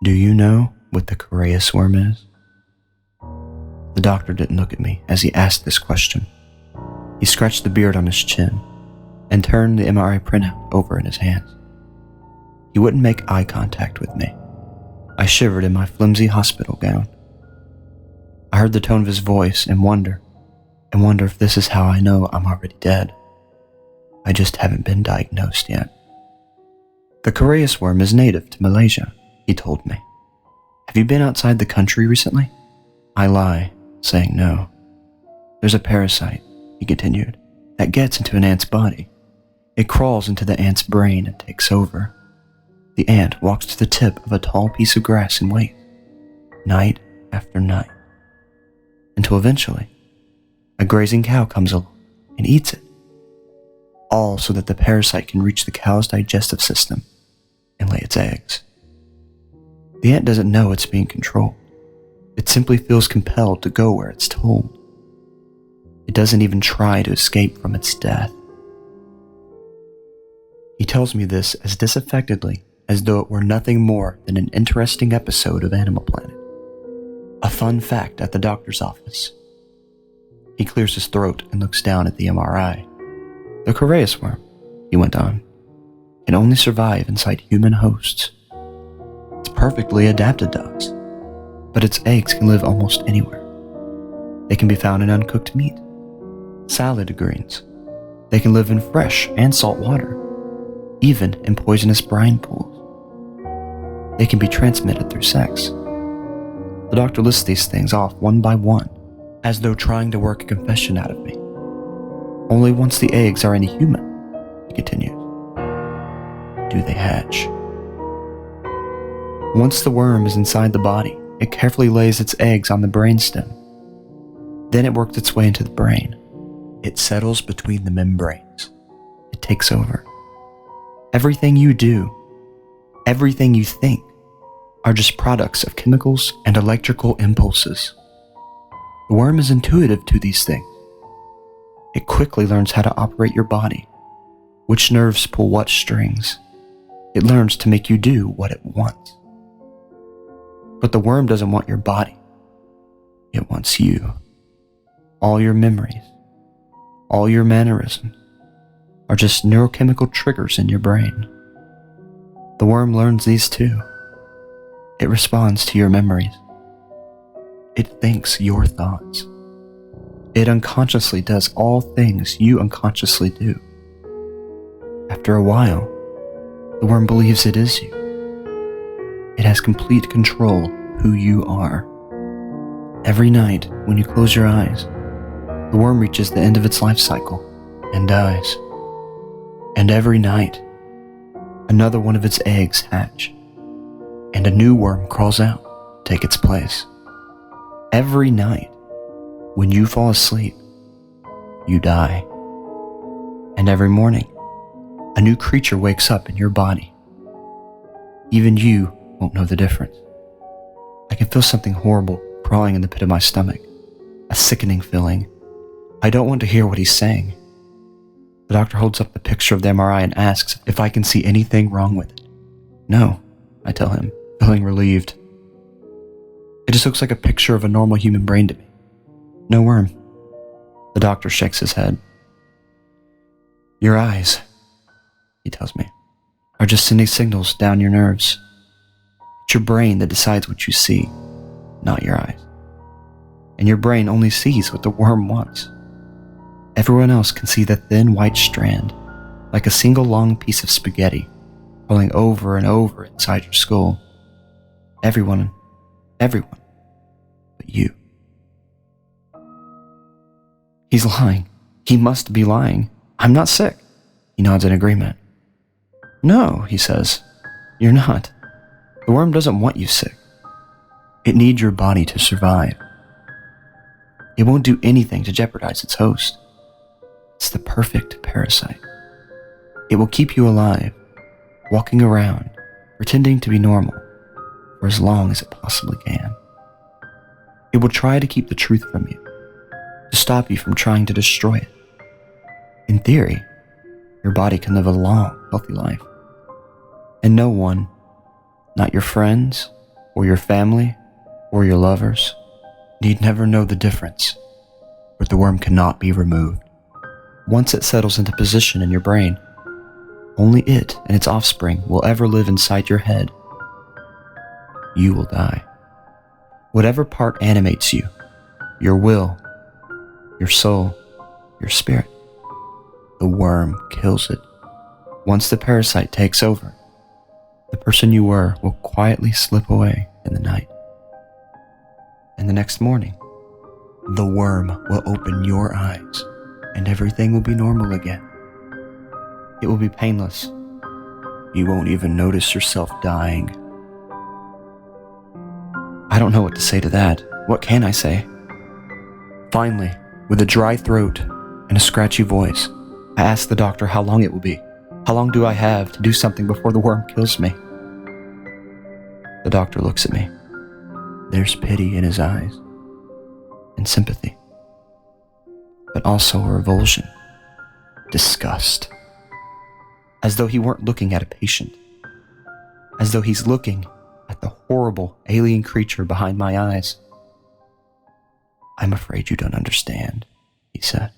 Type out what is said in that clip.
Do you know what the Coreus worm is? The doctor didn't look at me as he asked this question. He scratched the beard on his chin and turned the MRI printout over in his hands. He wouldn't make eye contact with me. I shivered in my flimsy hospital gown. I heard the tone of his voice and wonder if this is how I know I'm already dead. I just haven't been diagnosed yet. The Coreus worm is native to Malaysia, he told me. Have you been outside the country recently? I lie, saying no. There's a parasite, he continued, that gets into an ant's body. It crawls into the ant's brain and takes over. The ant walks to the tip of a tall piece of grass and waits, night after night, until eventually a grazing cow comes along and eats it, all so that the parasite can reach the cow's digestive system and lay its eggs. The ant doesn't know it's being controlled. It simply feels compelled to go where it's told. It doesn't even try to escape from its death. He tells me this as disaffectedly as though it were nothing more than an interesting episode of Animal Planet. A fun fact at the doctor's office. He clears his throat and looks down at the MRI. The Coreus worm, he went on, can only survive inside human hosts. It's perfectly adapted to us, but its eggs can live almost anywhere. They can be found in uncooked meat, salad greens. They can live in fresh and salt water, even in poisonous brine pools. They can be transmitted through sex. The doctor lists these things off one by one, as though trying to work a confession out of me. Only once the eggs are in a human, he continues, do they hatch. Once the worm is inside the body, it carefully lays its eggs on the brainstem. Then it works its way into the brain. It settles between the membranes. It takes over. Everything you do, everything you think, are just products of chemicals and electrical impulses. The worm is intuitive to these things. It quickly learns how to operate your body, which nerves pull what strings. It learns to make you do what it wants. But the worm doesn't want your body. It wants you. All your memories, all your mannerisms, are just neurochemical triggers in your brain. The worm learns these too. It responds to your memories. It thinks your thoughts. It unconsciously does all things you unconsciously do. After a while, the worm believes it is you. It has complete control of who you are. Every night, when you close your eyes, the worm reaches the end of its life cycle and dies. And every night, another one of its eggs hatch, and a new worm crawls out to take its place. Every night, when you fall asleep, you die. And every morning, a new creature wakes up in your body. Even you won't know the difference. I can feel something horrible crawling in the pit of my stomach, a sickening feeling. I don't want to hear what he's saying. The doctor holds up the picture of the MRI and asks if I can see anything wrong with it. No, I tell him, feeling relieved. It just looks like a picture of a normal human brain to me. No worm. The doctor shakes his head. Your eyes, he tells me, are just sending signals down your nerves. It's your brain that decides what you see, not your eyes. And your brain only sees what the worm wants. Everyone else can see the thin white strand, like a single long piece of spaghetti, rolling over and over inside your skull. Everyone, but you. He's lying. He must be lying. I'm not sick. He nods in agreement. No, he says, you're not. The worm doesn't want you sick. It needs your body to survive. It won't do anything to jeopardize its host. It's the perfect parasite. It will keep you alive, walking around, pretending to be normal, for as long as it possibly can. It will try to keep the truth from you, to stop you from trying to destroy it. In theory, your body can live a long, healthy life, and no one, not your friends, or your family, or your lovers need never know the difference, but the worm cannot be removed. Once it settles into position in your brain, only it and its offspring will ever live inside your head. You will die. Whatever part animates you, your will, your soul, your spirit, the worm kills it. Once the parasite takes over, the person you were will quietly slip away in the night. And the next morning, the worm will open your eyes and everything will be normal again. It will be painless. You won't even notice yourself dying. I don't know what to say to that. What can I say? Finally, with a dry throat and a scratchy voice, I ask the doctor how long it will be. How long do I have to do something before the worm kills me? The doctor looks at me. There's pity in his eyes, and sympathy, but also a revulsion, disgust, as though he weren't looking at a patient, as though he's looking at the horrible alien creature behind my eyes. "I'm afraid you don't understand," he said.